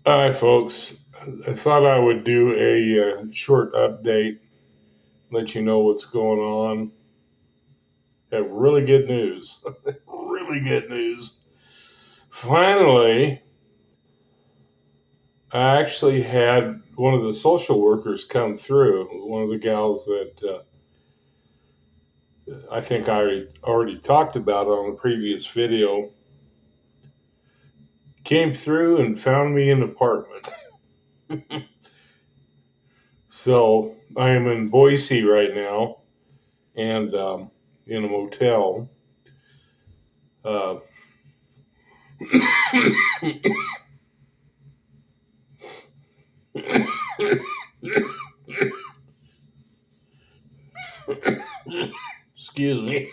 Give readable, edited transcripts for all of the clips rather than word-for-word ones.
Hi, folks. I thought I would do a short update, let you know what's going on. Have really good news. Really good news. Finally, I actually had one of the social workers come through. One of the gals that I think I already talked about on the previous video came through and found me an apartment. So I am in Boise right now and in a motel. Uh, Excuse me.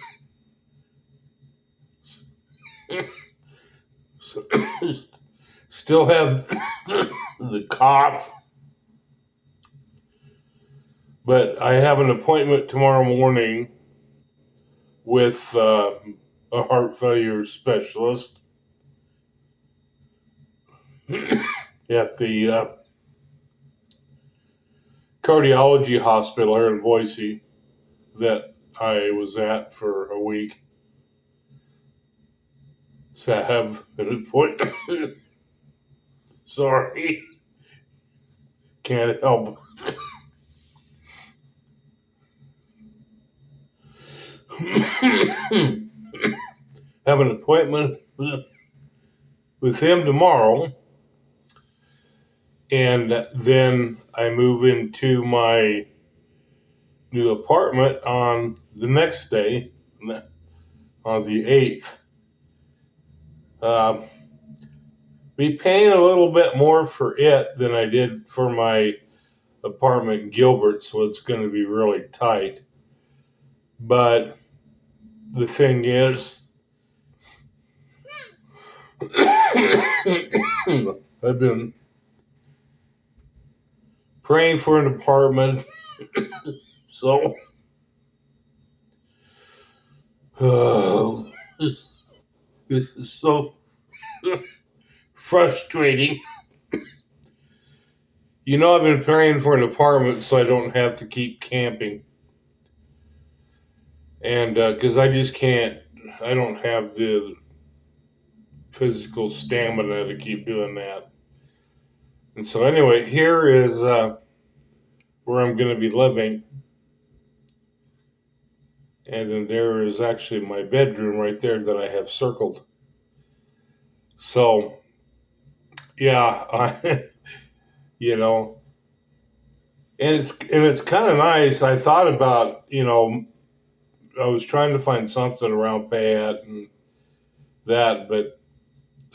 So, still have the cough, but I have an appointment tomorrow morning with a heart failure specialist at the cardiology hospital here in Boise that I was at for a week. So I have an appointment. Sorry, can't help. Have an appointment with him tomorrow, and then I move into my new apartment on the next day, on the 8th. Uh, be paying a little bit more for it than I did for my apartment in Gilbert, so it's going to be really tight. But the thing is, I've been praying for an apartment, so this, this is so frustrating. You know, I've been praying for an apartment so I don't have to keep camping. And because I just can't, I don't have the physical stamina to keep doing that. And so, anyway, here is where I'm going to be living. And then there is actually my bedroom right there that I have circled. So, yeah, you know, and it's kind of nice. I thought about, I was trying to find something around Payette and that, but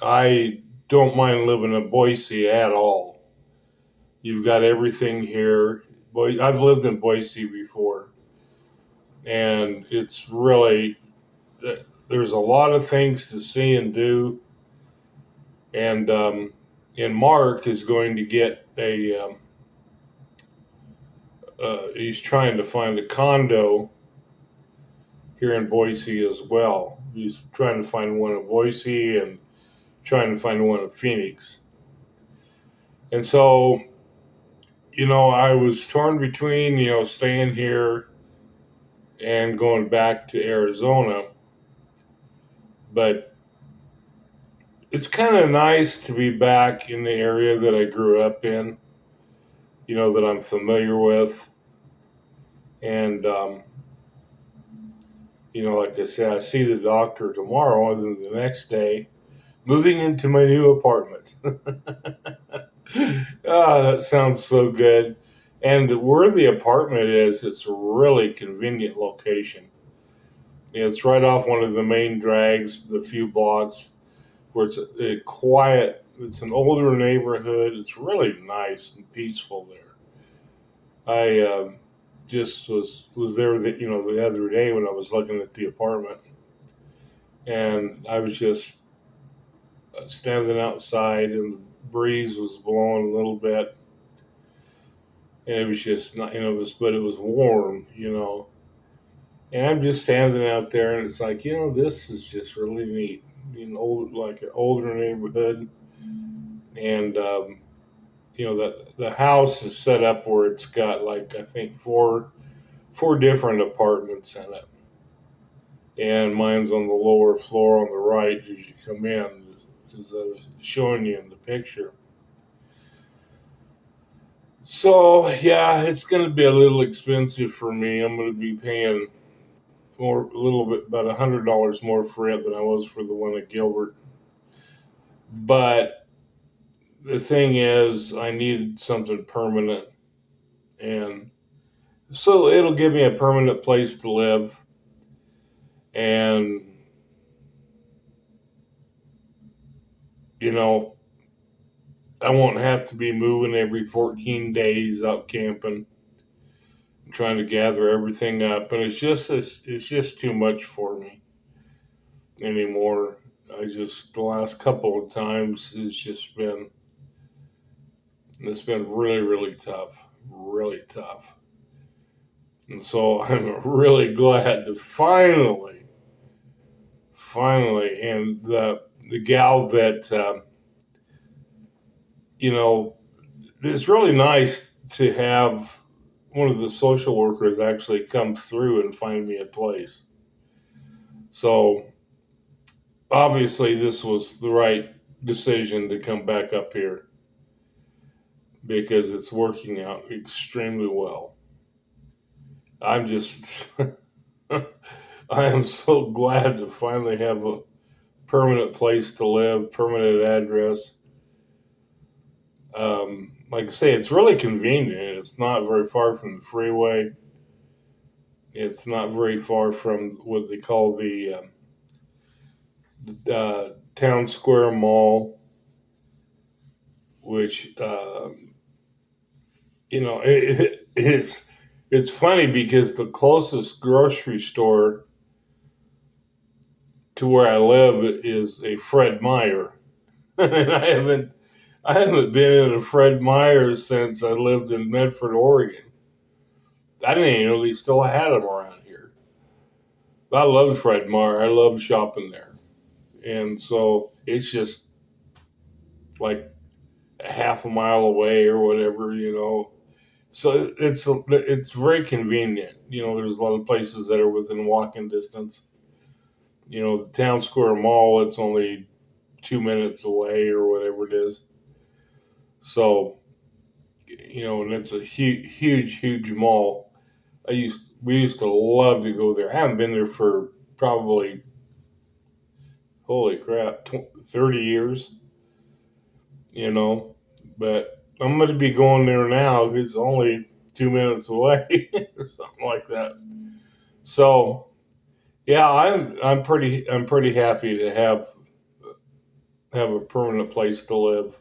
I don't mind living in Boise at all. You've got everything here. Boy, I've lived in Boise before, and it's really there's a lot of things to see and do. And Mark is going to get he's trying to find a condo here in Boise as well. He's trying to find one in Boise and trying to find one in Phoenix. And so, I was torn between, staying here and going back to Arizona. But it's kind of nice to be back in the area that I grew up in, that I'm familiar with. And, like I said, I see the doctor tomorrow and then the next day, moving into my new apartment. That sounds so good. And where the apartment is, it's a really convenient location. It's right off one of the main drags, the few blocks where it's a quiet, it's an older neighborhood. It's really nice and peaceful there. I just was there, the other day when I was looking at the apartment, and I was just standing outside, and the breeze was blowing a little bit, and it was just not, but it was warm, and I'm just standing out there, and it's like, this is just really neat. Like an older neighborhood, and that the house is set up where it's got like I think four different apartments in it, and mine's on the lower floor on the right as you come in, as I was showing you in the picture. So yeah, it's going to be a little expensive for me. I'm going to be paying a little bit, about $100 more for it than I was for the one at Gilbert. But the thing is, I needed something permanent, and so it'll give me a permanent place to live, and you know, I won't have to be moving every 14 days out camping, trying to gather everything up, and it's just too much for me anymore. I just the last couple of times it's been really tough, and so I'm really glad to finally, and the gal that you know, it's really nice to have one of the social workers actually come through and find me a place. So obviously, this was the right decision to come back up here because it's working out extremely well. I'm just, I am so glad to finally have a permanent place to live, permanent address. Like I say, it's really convenient. It's not very far from the freeway. It's not very far from what they call the Town Square Mall, which it's funny because the closest grocery store to where I live is a Fred Meyer, and I haven't been in a Fred Meyer since I lived in Medford, Oregon. I didn't even know they still had them around here. I love Fred Meyer. I love shopping there, and so it's just like a half a mile away or whatever. So it's very convenient. There's a lot of places that are within walking distance. The Town Square Mall, it's only 2 minutes away or whatever it is. So, and it's a huge mall. We used to love to go there. I haven't been there for probably, holy crap, 30 years, but I'm going to be going there now. It's only 2 minutes away or something like that. So, yeah, I'm pretty happy to have a permanent place to live.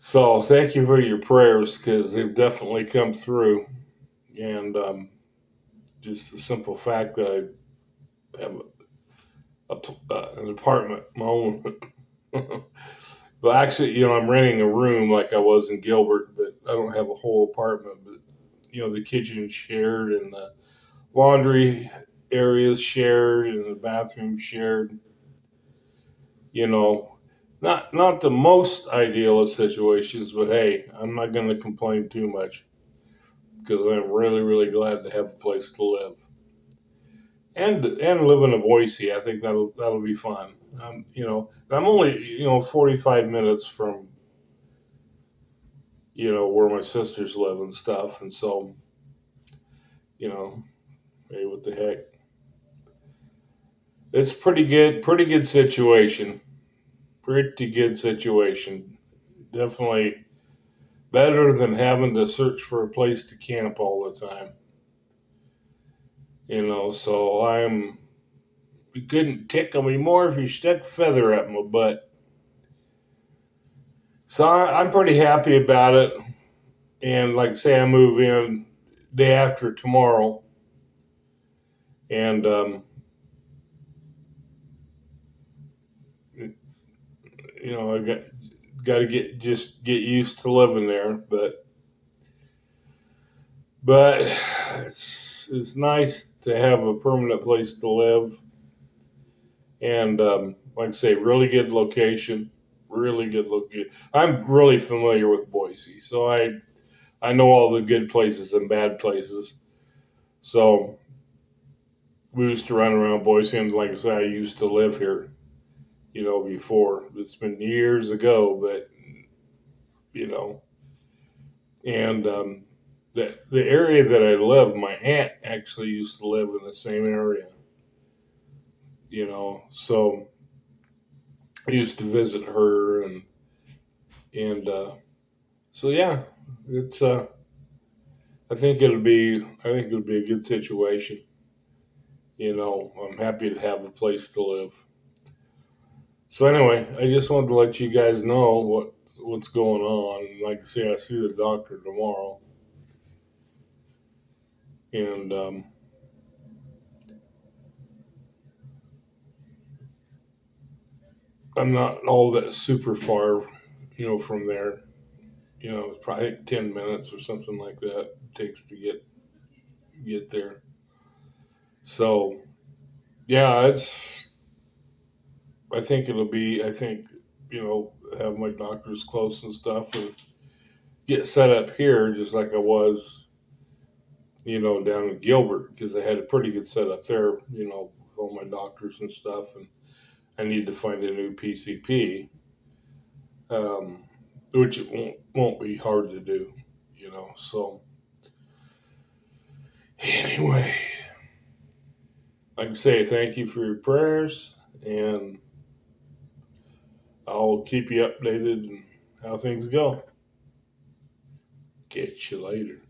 So thank you for your prayers because they've definitely come through, and just the simple fact that I have an apartment, my own. But actually, I'm renting a room like I was in Gilbert, but I don't have a whole apartment. But the kitchen's shared, and the laundry areas shared, and the bathroom shared. You know, not the most ideal of situations, but hey, I'm not going to complain too much because I'm really glad to have a place to live and live in Boise. I think that'll be fun. I'm only 45 minutes from where my sisters live and stuff, and so you know, hey, what the heck? It's pretty good situation. Pretty good situation. Definitely better than having to search for a place to camp all the time. So you couldn't tickle me more if you stuck a feather up my butt. So I'm pretty happy about it. And like I say, I move in day after tomorrow. And, I got to get used to living there. But it's nice to have a permanent place to live. And like I say, really good location. really good looking. I'm really familiar with Boise, so I know all the good places and bad places. So we used to run around Boise, and like I said, I used to live here. Before it's been years ago, but you know, and the area that I live, my aunt actually used to live in the same area. So I used to visit her, and so yeah, it's I think it'll be a good situation. I'm happy to have a place to live. So anyway, I just wanted to let you guys know what's going on. Like I say, I see the doctor tomorrow, and I'm not all that super far, from there. It's probably 10 minutes or something like that it takes to get there. So yeah, it's. I think it'll be. I think have my doctors close and stuff, and get set up here just like I was, down in Gilbert because I had a pretty good setup there, with all my doctors and stuff, and I need to find a new PCP, um, which it won't be hard to do, So anyway, I can say thank you for your prayers, and I'll keep you updated on how things go. Catch you later.